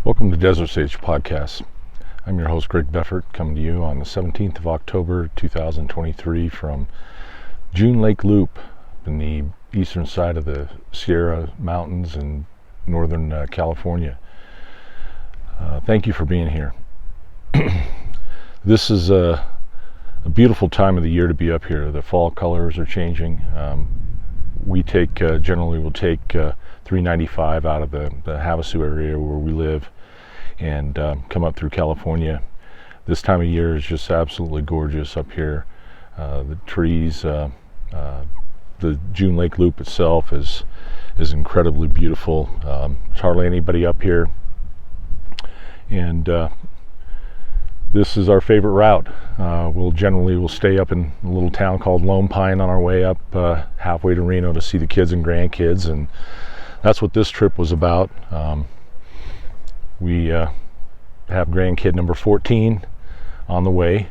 Welcome to Desert Sage Podcast. I'm your host, Greg Beffert, coming to you on the 17th of October, 2023 from June Lake Loop in the eastern side of the Sierra Mountains in Northern California. Thank you for being here. This is a beautiful time of the year to be up here. The fall colors are changing. We generally will take 395 out of the Havasu area where we live and come up through California. This time of year is just absolutely gorgeous up here. The trees, the June Lake Loop itself is incredibly beautiful. There's hardly anybody up here, and this is our favorite route. We'll stay up in a little town called Lone Pine on our way up halfway to Reno to see the kids and grandkids, and that's what this trip was about. We have grandkid number 14 on the way,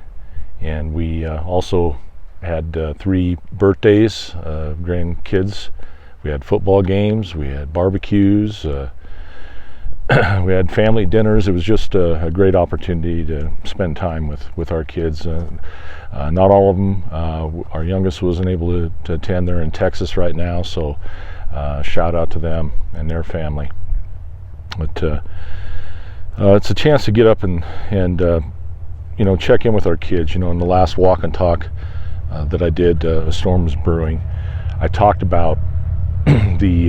and we also had 3 birthdays of grandkids. We had football games, we had barbecues, we had family dinners. It was just a great opportunity to spend time with our kids. Not all of them. Our youngest wasn't able to attend. They're in Texas right now, so shout out to them and their family. But it's a chance to get up and check in with our kids. In the last walk and talk that I did, a storm was brewing. I talked about getting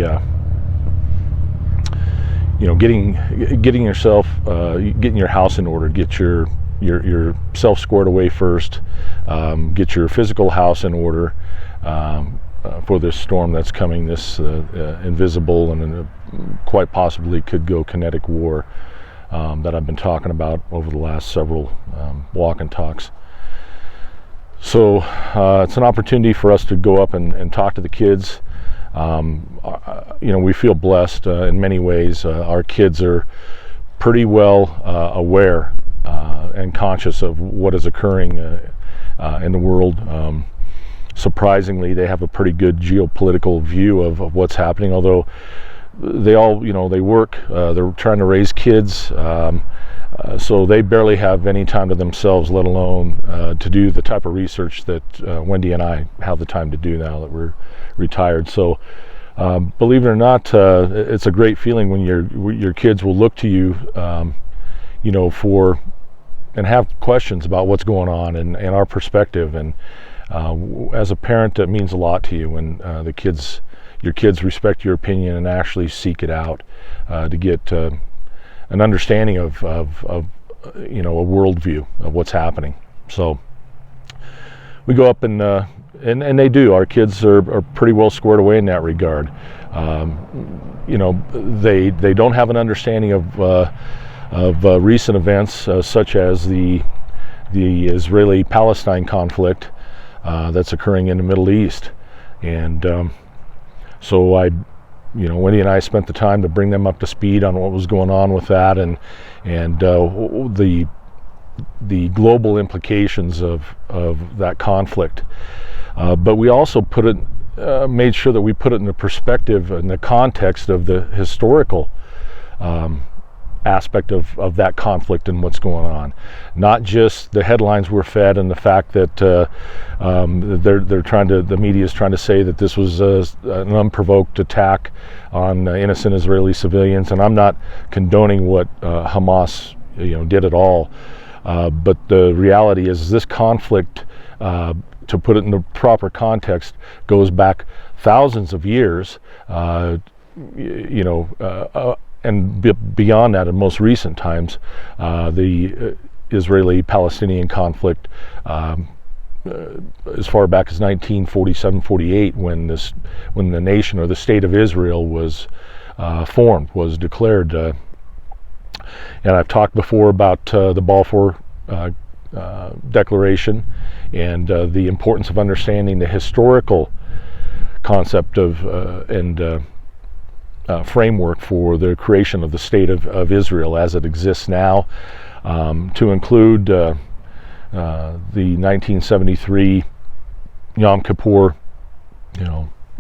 yourself, getting your house in order, get yourself squared away first, get your physical house in order for this storm that's coming, this invisible and quite possibly could go kinetic war that I've been talking about over the last several walk and talks. So it's an opportunity for us to go up and talk to the kids. We feel blessed in many ways. Our kids are pretty well aware and conscious of what is occurring in the world. Surprisingly, they have a pretty good geopolitical view of what's happening, although they all, they work, they're trying to raise kids, so they barely have any time to themselves, let alone to do the type of research that Wendy and I have the time to do now that we're retired. So believe it or not, it's a great feeling when your kids will look to you, for and have questions about what's going on and our perspective. And as a parent, that means a lot to you when your kids respect your opinion and actually seek it out to get an understanding of a worldview of what's happening. So we go up and they do. Our kids are pretty well squared away in that regard. They don't have an understanding of recent events such as the Israeli-Palestine conflict that's occurring in the Middle East, and so Wendy and I spent the time to bring them up to speed on what was going on with that and the global implications of that conflict. But we also made sure that we put it in the perspective and the context of the historical aspect of that conflict and what's going on. Not just the headlines we're fed and the fact that the media is trying to say that this was an unprovoked attack on innocent Israeli civilians, and I'm not condoning what Hamas did at all. But the reality is this conflict, to put it in the proper context, goes back thousands of years, and beyond that in most recent times. The Israeli-Palestinian conflict, as far back as 1947-48, when the nation or the state of Israel was formed, was declared. And I've talked before about the Balfour Declaration and the importance of understanding the historical concept of and framework for the creation of the state of Israel as it exists now, to include the 1973 Yom Kippur,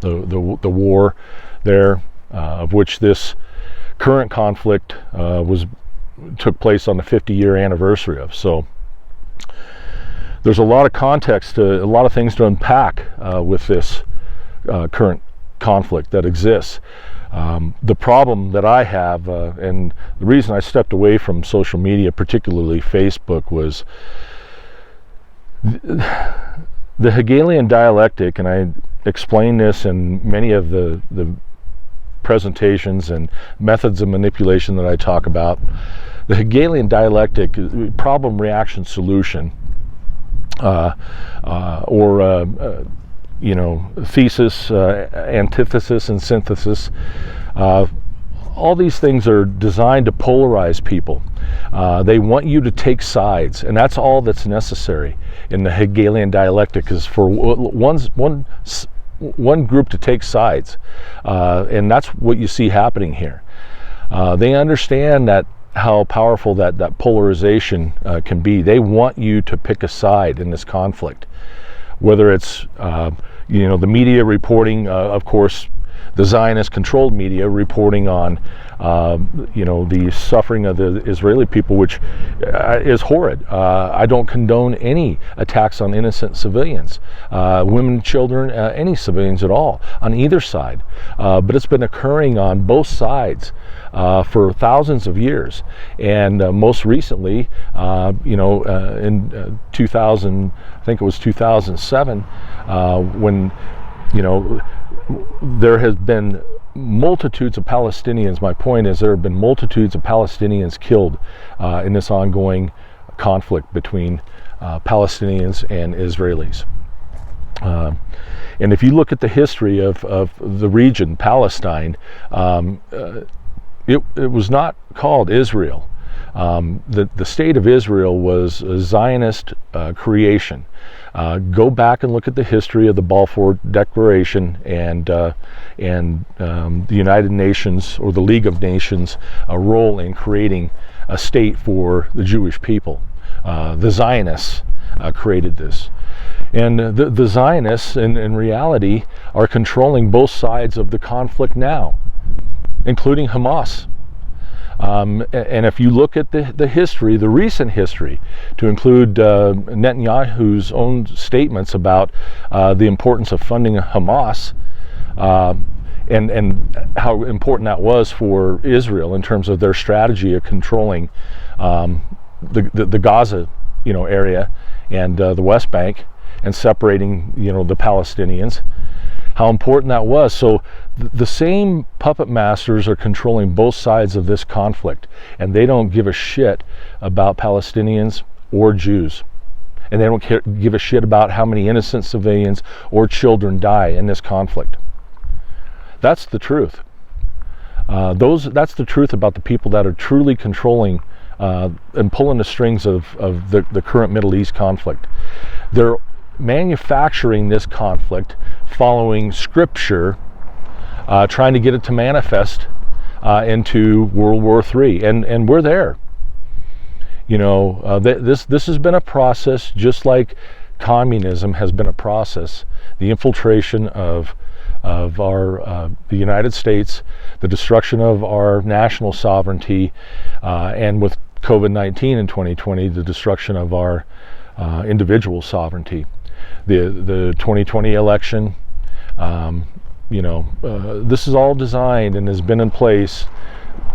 the war there, of which this current conflict was took place on the 50-year anniversary of. So there's a lot of context, a lot of things to unpack with this current conflict that exists. The problem that I have, and the reason I stepped away from social media, particularly Facebook, was the Hegelian dialectic, and I explain this in many of the presentations and methods of manipulation that I talk about. The Hegelian dialectic, problem, reaction, solution, thesis, antithesis, and synthesis. All these things are designed to polarize people. They want you to take sides, and that's all that's necessary in the Hegelian dialectic, is for one group to take sides, and that's what you see happening here. They understand that how powerful that polarization can be. They want you to pick a side in this conflict, whether it's the media reporting, of course, the Zionist-controlled media reporting on the suffering of the Israeli people, which is horrid. I don't condone any attacks on innocent civilians, women, children, any civilians at all, on either side. But it's been occurring on both sides for thousands of years. And most recently, in 2000, I think it was 2007, when there has been multitudes of Palestinians. My point is, there have been multitudes of Palestinians killed in this ongoing conflict between Palestinians and Israelis. And if you look at the history of the region, Palestine, it was not called Israel. The state of Israel was a Zionist creation. Go back and look at the history of the Balfour Declaration and the United Nations, or the League of Nations, a role in creating a state for the Jewish people. The Zionists created this. And the Zionists, in reality, are controlling both sides of the conflict now, including Hamas. And if you look at the history, the recent history, to include Netanyahu's own statements about the importance of funding Hamas, and how important that was for Israel in terms of their strategy of controlling the Gaza area and the West Bank, and separating the Palestinians, how important that was. So the same puppet masters are controlling both sides of this conflict, and they don't give a shit about Palestinians or Jews, and they don't give a shit about how many innocent civilians or children die in this conflict. That's the truth. That's the truth about the people that are truly controlling and pulling the strings of the current Middle East conflict. They're manufacturing this conflict following scripture, trying to get it to manifest into World War III, and we're there. This has been a process, just like communism has been a process. The infiltration of the United States, the destruction of our national sovereignty, and with COVID-19 in 2020, the destruction of our individual sovereignty. The 2020 election, this is all designed and has been in place.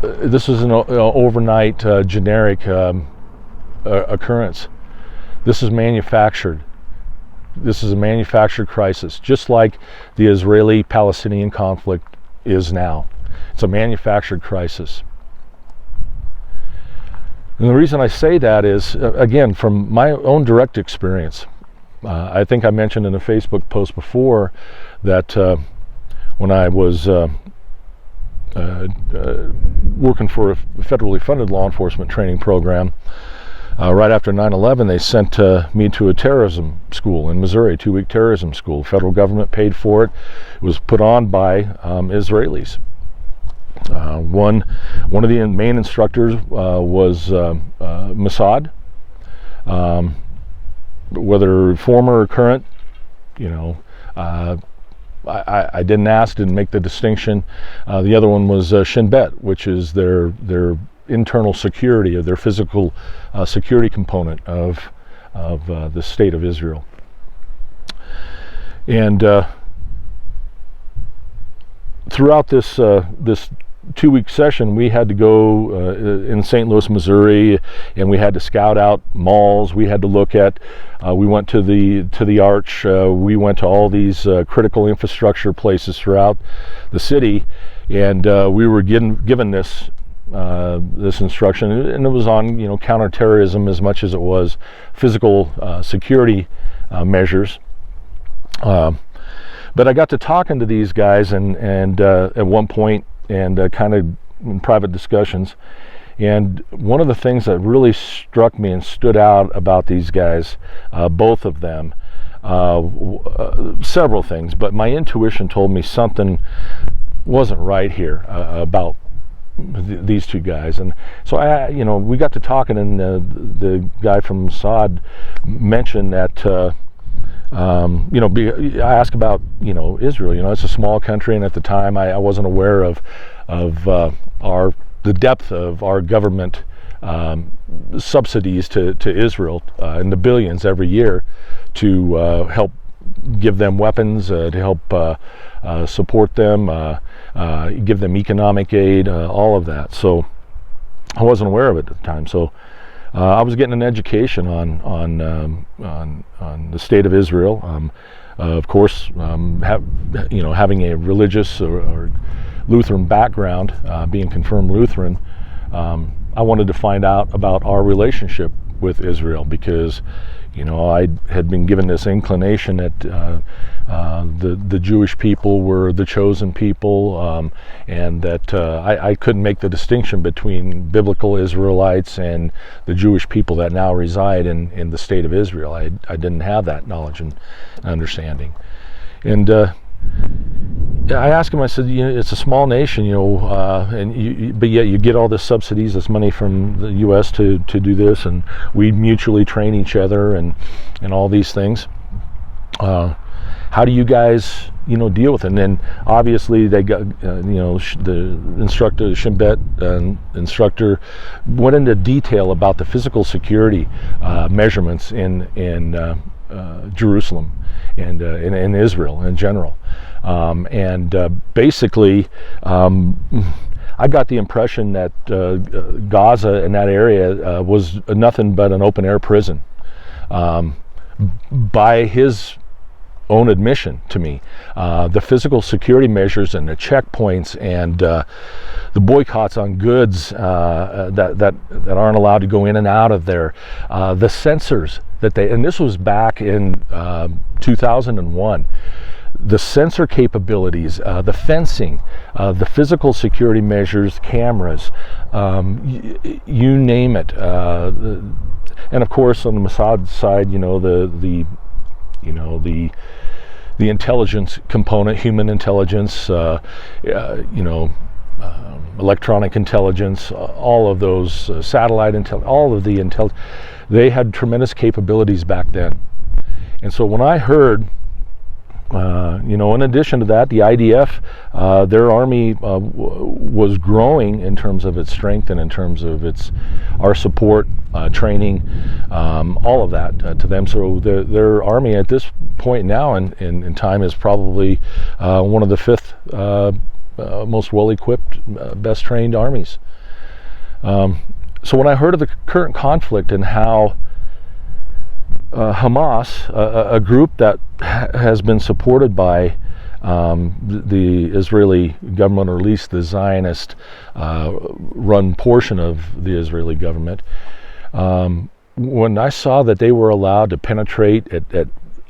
This is an overnight generic occurrence. This is manufactured. This is a manufactured crisis, just like the Israeli-Palestinian conflict is now. It's a manufactured crisis. And the reason I say that is, again, from my own direct experience. I think I mentioned in a Facebook post before that when I was working for a federally funded law enforcement training program, right after 9/11, they sent me to a terrorism school in Missouri, 2-week terrorism school. The federal government paid for it. It was put on by Israelis. One of the main instructors was Mossad. Whether former or current, I didn't ask, didn't make the distinction. The other one was Shin Bet, which is their internal security, of their physical security component of the state of Israel. And throughout this 2-week session, we had to go in St. Louis, Missouri, and we had to scout out malls. We had to look at. We went to the Arch. We went to all these critical infrastructure places throughout the city, and we were given this instruction, and it was on counterterrorism as much as it was physical security measures. But I got to talking to these guys, and at one point, and kind of in private discussions, and one of the things that really struck me and stood out about these guys, both of them, several things, but my intuition told me something wasn't right here about these two guys. And so we got to talking, and the guy from Mossad mentioned that I asked about Israel. It's a small country, and at the time I wasn't aware of the depth of our government subsidies to Israel in the billions every year to help give them weapons, to help support them, give them economic aid, all of that. So I wasn't aware of it at the time. So I was getting an education on the state of Israel. Of course, having a religious or Lutheran background, being confirmed Lutheran, I wanted to find out about our relationship with Israel, because I had been given this inclination that the Jewish people were the chosen people, and that I couldn't make the distinction between biblical Israelites and the Jewish people that now reside in the state of Israel. I didn't have that knowledge and understanding. And I asked him, I said, it's a small nation, but yet you get all this subsidies, this money from the U.S. to do this, and we mutually train each other and all these things. How do you guys, deal with it? And then obviously they got, the instructor, the Shin Bet instructor, went into detail about the physical security measurements in Jerusalem and in Israel in general. Basically, I got the impression that Gaza and that area was nothing but an open-air prison. By his own admission to me, the physical security measures and the checkpoints and the boycotts on goods that aren't allowed to go in and out of there, the sensors that and this was back in 2001, the sensor capabilities, the fencing, the physical security measures, cameras, you name it. And of course, on the Mossad side, the intelligence component, human intelligence, electronic intelligence, all of those, satellite intelligence, all of the intelligence, they had tremendous capabilities back then. And so when I heard, in addition to that, the IDF, their army was growing in terms of its strength and in terms of our support, training, all of that to them. So their army at this point now in time is probably one of the fifth most well-equipped, best trained armies. So when I heard of the current conflict and how Hamas, a group that has been supported by the Israeli government, or at least the Zionist run portion of the Israeli government, when I saw that they were allowed to penetrate at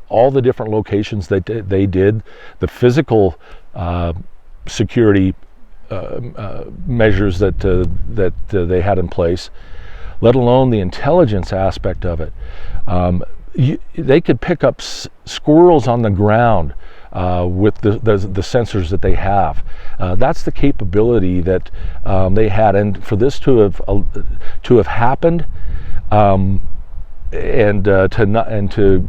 all the different locations that they did, the physical security measures that they had in place, let alone the intelligence aspect of it. They could pick up squirrels on the ground with the sensors that they have. That's the capability that they had, and for this to have happened, and to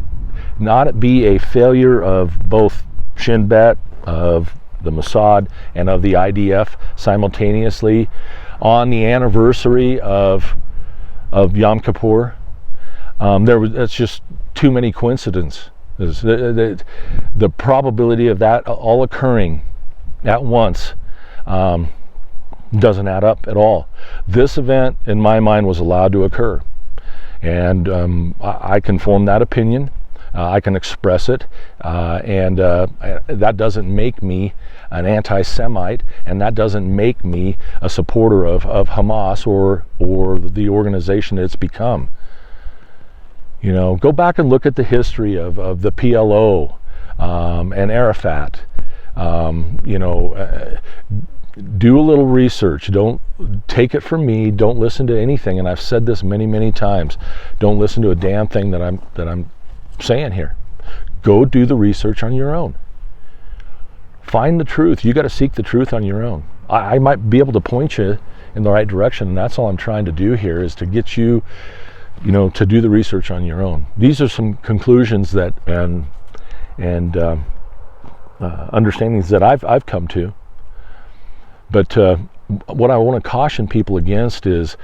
not be a failure of both Shin Bet, of the Mossad, and of the IDF simultaneously, on the anniversary of Yom Kippur. That's just too many coincidences. The probability of that all occurring at once doesn't add up at all. This event, in my mind, was allowed to occur, and I can form that opinion. I can express it, and that doesn't make me an anti-Semite, and that doesn't make me a supporter of Hamas or the organization it's become. You know, go back and look at the history of the PLO and Arafat. Do a little research. Don't take it from me. Don't listen to anything. And I've said this many, many times. Don't listen to a damn thing that I'm saying here. Go do the research on your own. Find the truth. You got to seek the truth on your own. I might be able to point you in the right direction, and that's all I'm trying to do here, is to get you, to do the research on your own. These are some conclusions that and understandings that I've come to. But what I want to caution people against is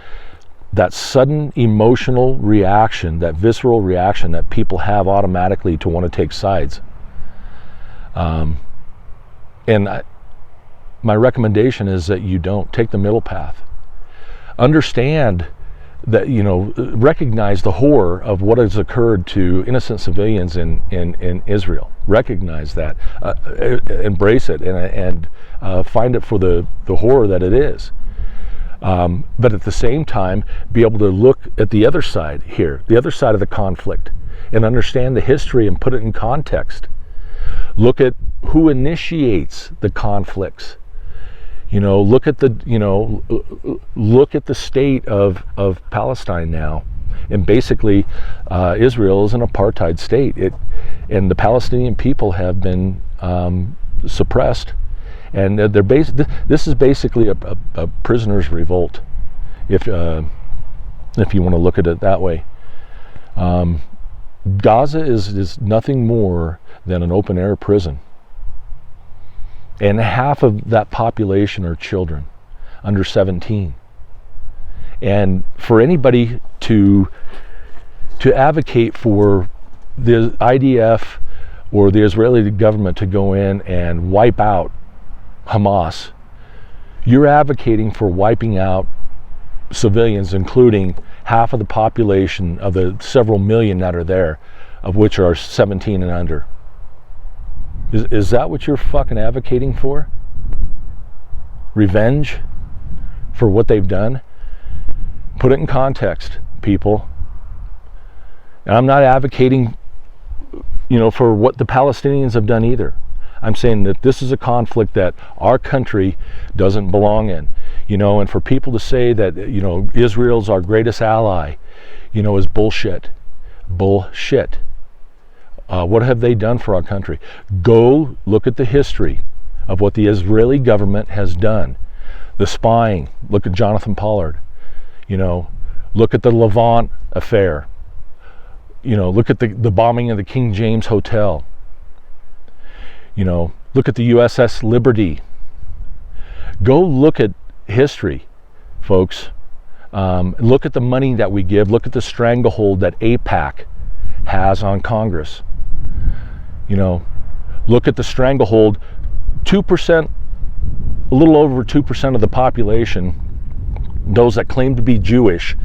that sudden emotional reaction, that visceral reaction that people have automatically to want to take sides. My recommendation is that you don't take the middle path. Understand that, recognize the horror of what has occurred to innocent civilians in Israel. Recognize that, embrace it, and find it for the horror that it is. But at the same time, be able to look at the other side here, the other side of the conflict, and understand the history and put it in context. Look at who initiates the conflicts. Look at the state of Palestine now, and basically Israel is an apartheid state. And the Palestinian people have been suppressed, and this is basically a prisoner's revolt, if you want to look at it that way. Gaza is nothing more than an open air prison. And half of that population are children under 17. And for anybody to advocate for the IDF or the Israeli government to go in and wipe out Hamas, you're advocating for wiping out civilians, including half of the population of the several million that are there, of which are 17 and under. Is that what you're fucking advocating for? Revenge for what they've done? Put it in context, people. And I'm not advocating, for what the Palestinians have done either. I'm saying that this is a conflict that our country doesn't belong in. And for people to say that, Israel's our greatest ally, is bullshit. Bullshit. What have they done for our country? Go look at the history of what the Israeli government has done. The spying. Look at Jonathan Pollard. Look at the Levant affair. Look at the bombing of the King James Hotel. Look at the USS Liberty. Go look at history, folks. Look at the money that we give. Look at the stranglehold that AIPAC has on Congress. Look at the stranglehold. 2%, a little over 2% of the population, those that claim to be Jewish.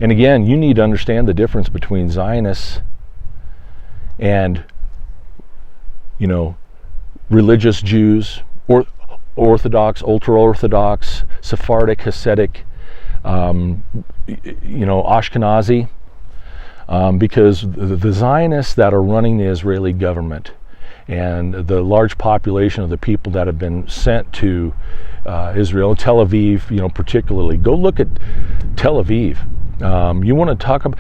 And again, you need to understand the difference between Zionists and, religious Jews, or Orthodox, ultra-Orthodox, Sephardic, Hasidic, Ashkenazi. Because the Zionists that are running the Israeli government and the large population of the people that have been sent to Israel, Tel Aviv, particularly, go look at Tel Aviv. You want to talk about,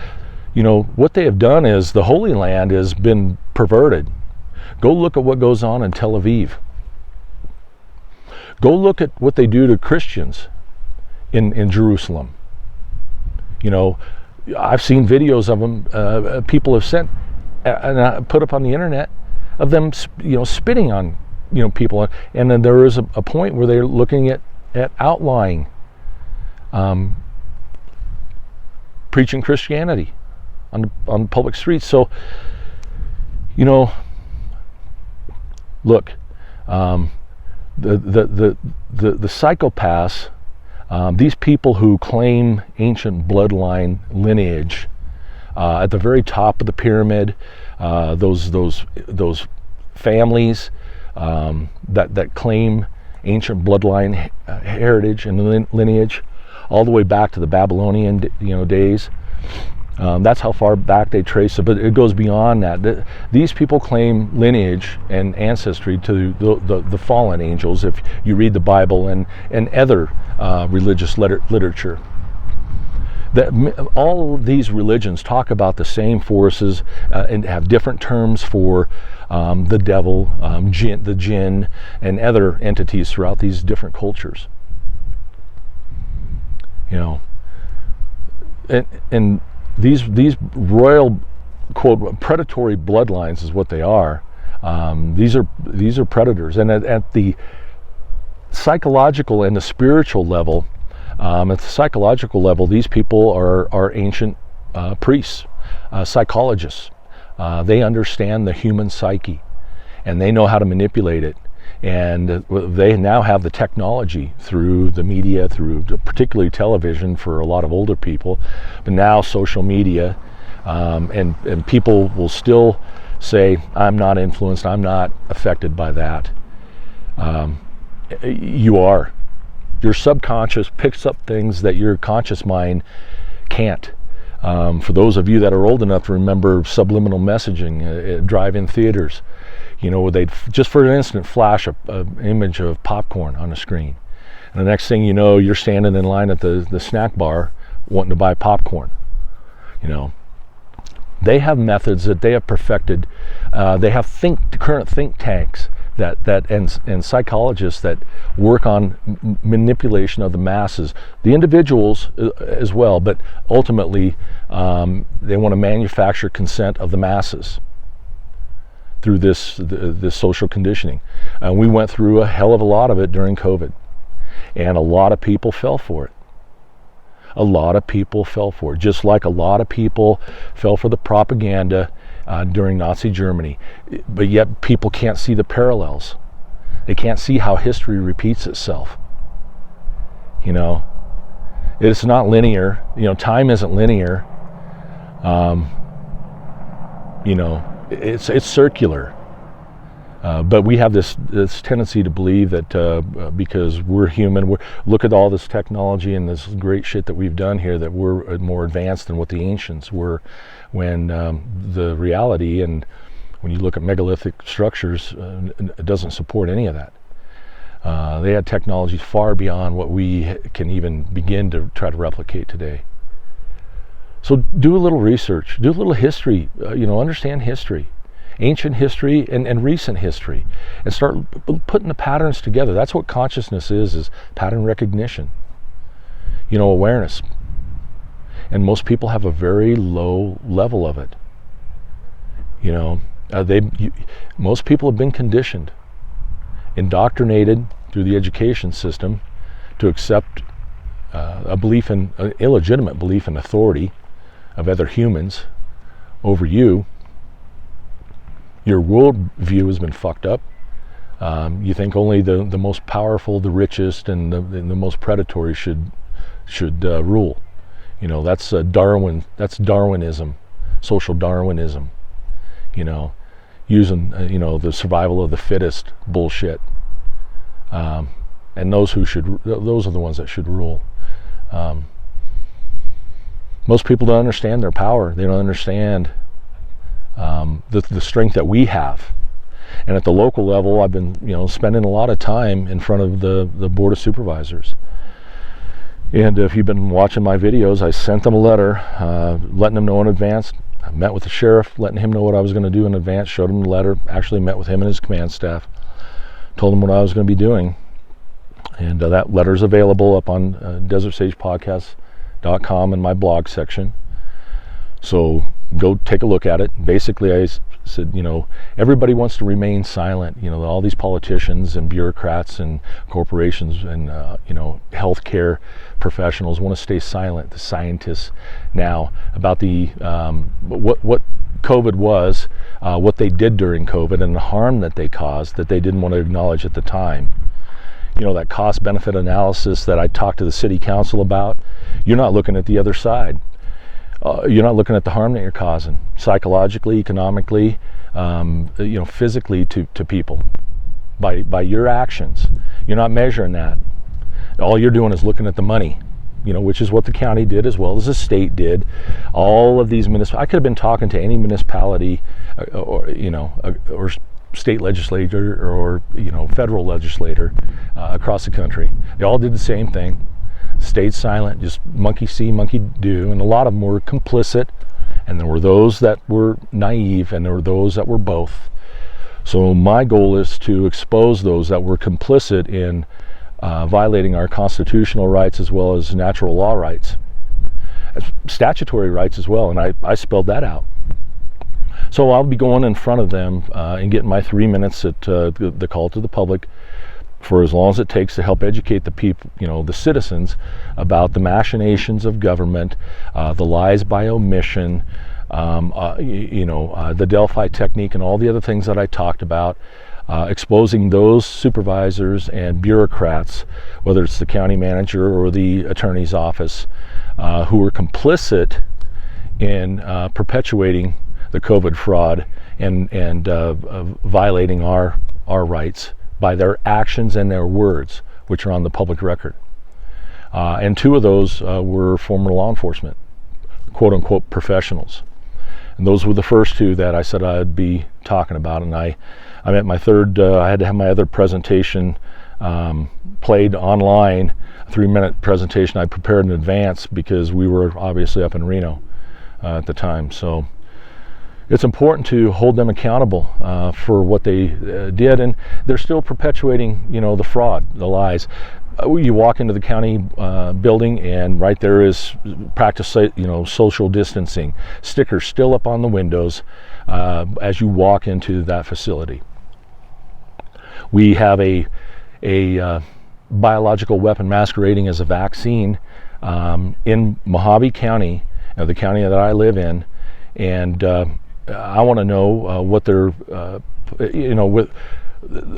what they have done is the Holy Land has been perverted. Go look at what goes on in Tel Aviv. Go look at what they do to Christians in Jerusalem. I've seen videos of them. People have sent and put up on the internet of them, spitting on, people. And then there is a point where they're looking at outlawing preaching Christianity on public streets. So, look, the psychopaths, these people who claim ancient bloodline lineage, at the very top of the pyramid, those families that claim ancient bloodline heritage and lineage, all the way back to the Babylonian days. That's how far back they trace it, but it goes beyond that. These people claim lineage and ancestry to the fallen angels, if you read the Bible and other religious literature. All these religions talk about the same forces and have different terms for the devil, the jinn, and other entities throughout these different cultures. And these royal, quote, predatory bloodlines is what they are. These are predators, and at the psychological and the spiritual level, at the psychological level, these people are ancient priests, psychologists. They understand the human psyche, and they know how to manipulate it. And they now have the technology through the media, through particularly television for a lot of older people, but now social media, and people will still say, I'm not influenced, I'm not affected by that. You are. Your subconscious picks up things that your conscious mind can't. For those of you that are old enough to remember subliminal messaging at drive-in theaters, they'd just for an instant flash an image of popcorn on the screen. And the next thing you know, you're standing in line at the snack bar wanting to buy popcorn. They have methods that they have perfected. They have current think tanks and psychologists that work on manipulation of the masses, the individuals as well, but ultimately they want to manufacture consent of the masses through this social conditioning. And we went through a hell of a lot of it during COVID, and a lot of people fell for it. A lot of people fell for it, just like a lot of people fell for the propaganda during Nazi Germany. But yet people can't see the parallels. They can't see how history repeats itself. It's not linear. Time isn't linear. It's circular. But we have this tendency to believe that because we're human, look at all this technology and this great shit that we've done here, that we're more advanced than what the ancients were, when the reality, and when you look at megalithic structures, it doesn't support any of that. They had technology far beyond what we can even begin to try to replicate today. So do a little research, do a little history, understand history. Ancient history and recent history, and start putting the patterns together. That's what consciousness is pattern recognition, awareness. And most people have a very low level of it. Most people have been conditioned, indoctrinated through the education system to accept an illegitimate belief in authority of other humans over you. Your world view has been fucked up. You think only the most powerful, the richest, and the most predatory should rule. That's That's Darwinism, social Darwinism. Using the survival of the fittest bullshit. And those are the ones that should rule. Most people don't understand their power. They don't understand the strength that we have. And at the local level, I've been spending a lot of time in front of the Board of Supervisors. And if you've been watching my videos, I sent them a letter letting them know in advance. I met with the sheriff, letting him know what I was going to do in advance, showed him the letter, actually met with him and his command staff, told him what I was going to be doing. And that letter's available up on DesertSagePodcast.com in my blog section. So go take a look at it. Basically, I said, everybody wants to remain silent. All these politicians and bureaucrats and corporations and healthcare professionals want to stay silent. The scientists now about the what COVID was, what they did during COVID, and the harm that they caused that they didn't want to acknowledge at the time. That cost-benefit analysis that I talked to the city council about. You're not looking at the other side. You're not looking at the harm that you're causing, psychologically, economically, physically to people by your actions. You're not measuring that. All you're doing is looking at the money, which is what the county did as well as the state did. All of these I could have been talking to any municipality or state legislator or federal legislator across the country. They all did the same thing. Stayed silent, just monkey see, monkey do, and a lot of them were complicit, and there were those that were naive, and there were those that were both. So my goal is to expose those that were complicit in violating our constitutional rights as well as natural law rights, statutory rights as well, and I spelled that out. So I'll be going in front of them and getting my 3 minutes at the call to the public for as long as it takes to help educate the people, the citizens, about the machinations of government, the lies by omission, the Delphi technique and all the other things that I talked about, exposing those supervisors and bureaucrats, whether it's the county manager or the attorney's office, who are complicit in perpetuating the COVID fraud and violating our rights by their actions and their words, which are on the public record. And two of those were former law enforcement, quote unquote professionals. And those were the first two that I said I'd be talking about. And I'm at my third, I had to have my other presentation played online, a 3-minute presentation I prepared in advance because we were obviously up in Reno at the time. So it's important to hold them accountable for what they did, and they're still perpetuating, the fraud, the lies. You walk into the county building, and right there is practice, social distancing stickers still up on the windows as you walk into that facility. We have a biological weapon masquerading as a vaccine in Mohave County, the county that I live in, and I want to know what they're,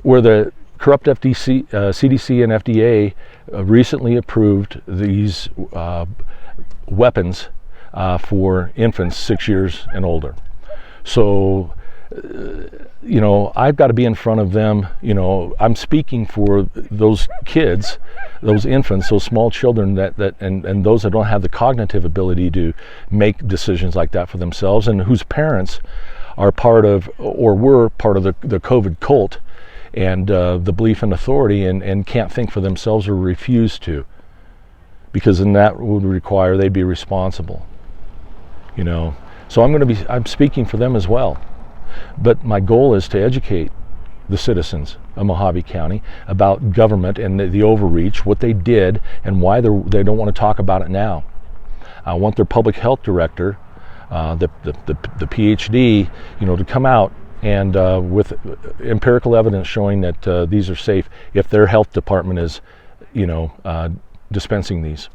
where the corrupt CDC and FDA recently approved these weapons for infants 6 years and older. So, I've got to be in front of them. I'm speaking for those kids, those infants, those small children and those that don't have the cognitive ability to make decisions like that for themselves, and whose parents are part of or were part of the COVID cult and the belief in authority and can't think for themselves or refuse to, because then that would require they'd be responsible. So I'm speaking for them as well. But my goal is to educate the citizens of Mohave County about government and the overreach, what they did, and why they don't want to talk about it now. I want their public health director, the PhD, to come out and with empirical evidence showing that these are safe if their health department is, dispensing these.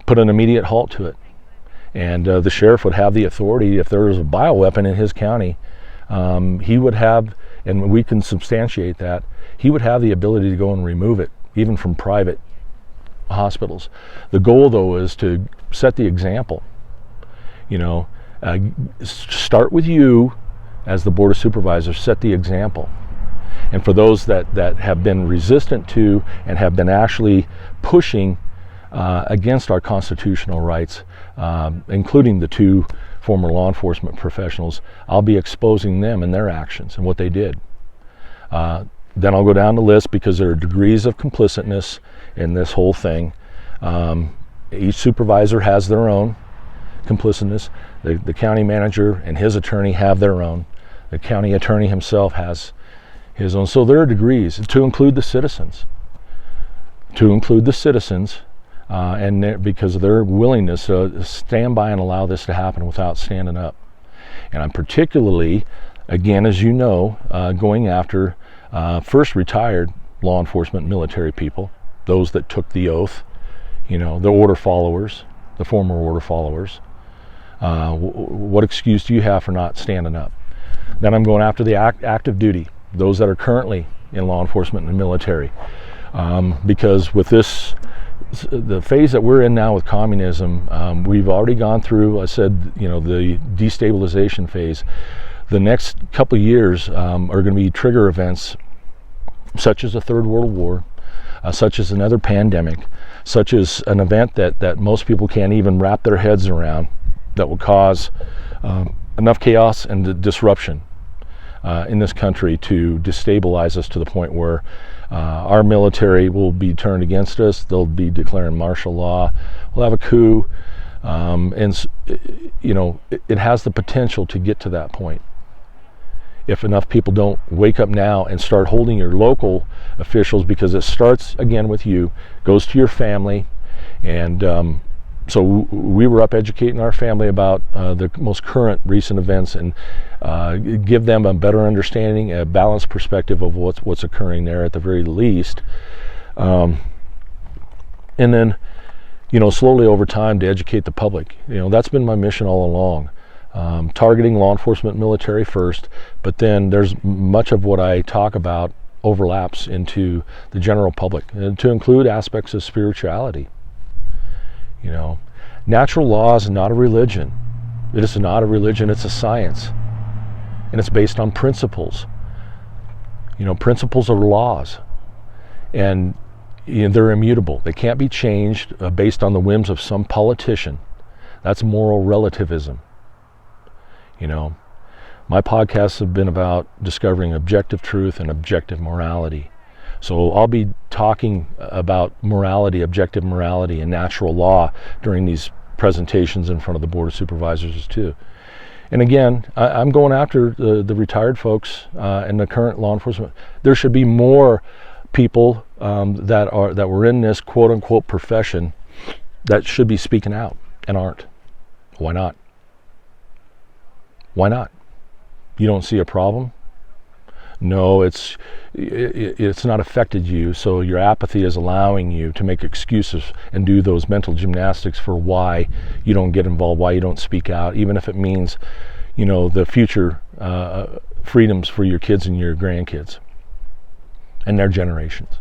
Put an immediate halt to it. And the sheriff would have the authority, if there was a bioweapon in his county, he would have, and we can substantiate that, he would have the ability to go and remove it, even from private hospitals. The goal, though, is to set the example. Start with you as the Board of Supervisors, set the example. And for those that have been resistant to and have been actually pushing against our constitutional rights, including the two former law enforcement professionals, I'll be exposing them and their actions and what they did. Then I'll go down the list, because there are degrees of complicitness in this whole thing. Each supervisor has their own complicitness. The county manager and his attorney have their own. The county attorney himself has his own. So there are degrees, to include the citizens. because of their willingness to stand by and allow this to happen without standing up. And I'm particularly, again, as you know, going after first retired law enforcement military people, those that took the oath, the order followers, the former order followers. What excuse do you have for not standing up? Then I'm going after the active duty, those that are currently in law enforcement and the military. Because with the phase that we're in now with communism, we've already gone through, I said, the destabilization phase. The next couple of years are going to be trigger events such as a third world war, such as another pandemic, such as an event that most people can't even wrap their heads around, that will cause enough chaos and disruption in this country to destabilize us to the point where our military will be turned against us. They'll be declaring martial law. We'll have a coup, and it has the potential to get to that point. If enough people don't wake up now and start holding your local officials, because it starts again with you, goes to your family, and so we were up educating our family about the most current recent events, and give them a better understanding, a balanced perspective of what's occurring there at the very least, and then slowly over time to educate the public. That's been my mission all along. Targeting law enforcement, military first, but then there's much of what I talk about overlaps into the general public, and to include aspects of spirituality. Natural law is not a religion. It is not a religion, it's a science. And it's based on principles. Principles are laws. And they're immutable. They can't be changed based on the whims of some politician. That's moral relativism. My podcasts have been about discovering objective truth and objective morality. So I'll be talking about morality, objective morality, and natural law during these presentations in front of the Board of Supervisors too. And again, I'm going after the retired folks and the current law enforcement. There should be more people that were in this quote-unquote profession that should be speaking out and aren't. Why not? Why not? You don't see a problem? No, it's not affected you, so your apathy is allowing you to make excuses and do those mental gymnastics for why you don't get involved, why you don't speak out, even if it means, the future freedoms for your kids and your grandkids and their generations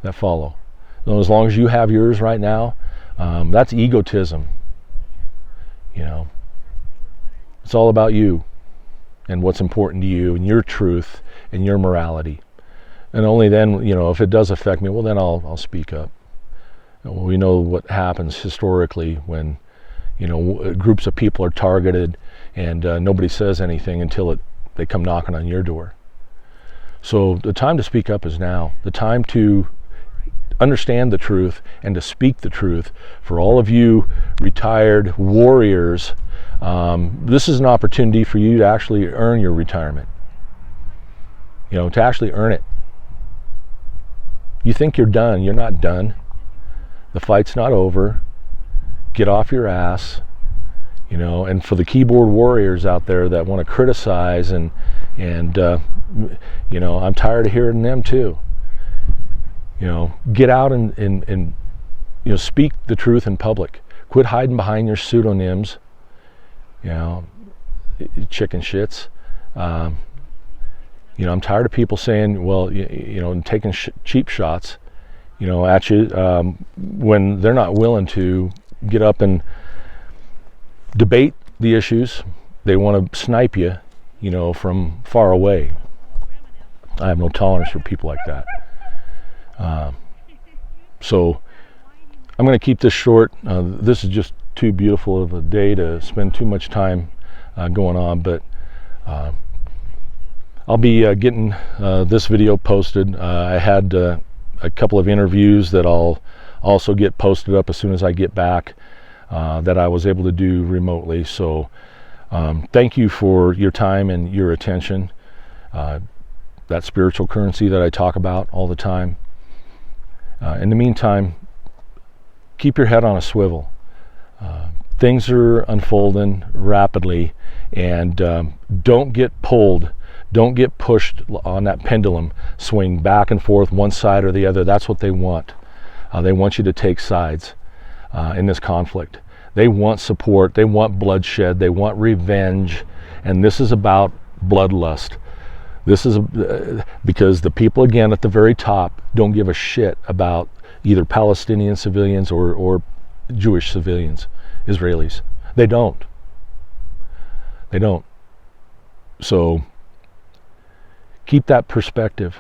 that follow. So as long as you have yours right now, that's egotism. It's all about you and what's important to you and your truth and your morality. And only then, if it does affect me, well, then I'll speak up. We know what happens historically when, groups of people are targeted and nobody says anything until they come knocking on your door. So the time to speak up is now. The time to understand the truth and to speak the truth. For all of you retired warriors, this is an opportunity for you to actually earn your retirement. To actually earn it. You think you're done. You're not done. The fight's not over. Get off your ass. And for the keyboard warriors out there that want to criticize and I'm tired of hearing them too. Get out and speak the truth in public. Quit hiding behind your pseudonyms. Chicken shits. I'm tired of people saying, well, and taking cheap shots, at you when they're not willing to get up and debate the issues. They want to snipe you, from far away. I have no tolerance for people like that. So I'm going to keep this short. This is just too beautiful of a day to spend too much time going on, but I'll be getting this video posted. I had a couple of interviews that I'll also get posted up as soon as I get back that I was able to do remotely. So thank you for your time and your attention. That spiritual currency that I talk about all the time. In the meantime, keep your head on a swivel. Things are unfolding rapidly, and don't get pulled. Don't get pushed on that pendulum swing back and forth, one side or the other. That's what they want. They want you to take sides in this conflict. They want support. They want bloodshed. They want revenge. And this is about bloodlust. This is because the people, again, at the very top don't give a shit about either Palestinian civilians or Jewish civilians, Israelis. They don't. They don't. So keep that perspective,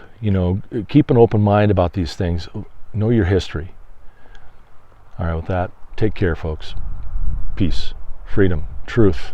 keep an open mind about these things. Know your history. All right, with that, take care, folks. Peace, freedom, truth.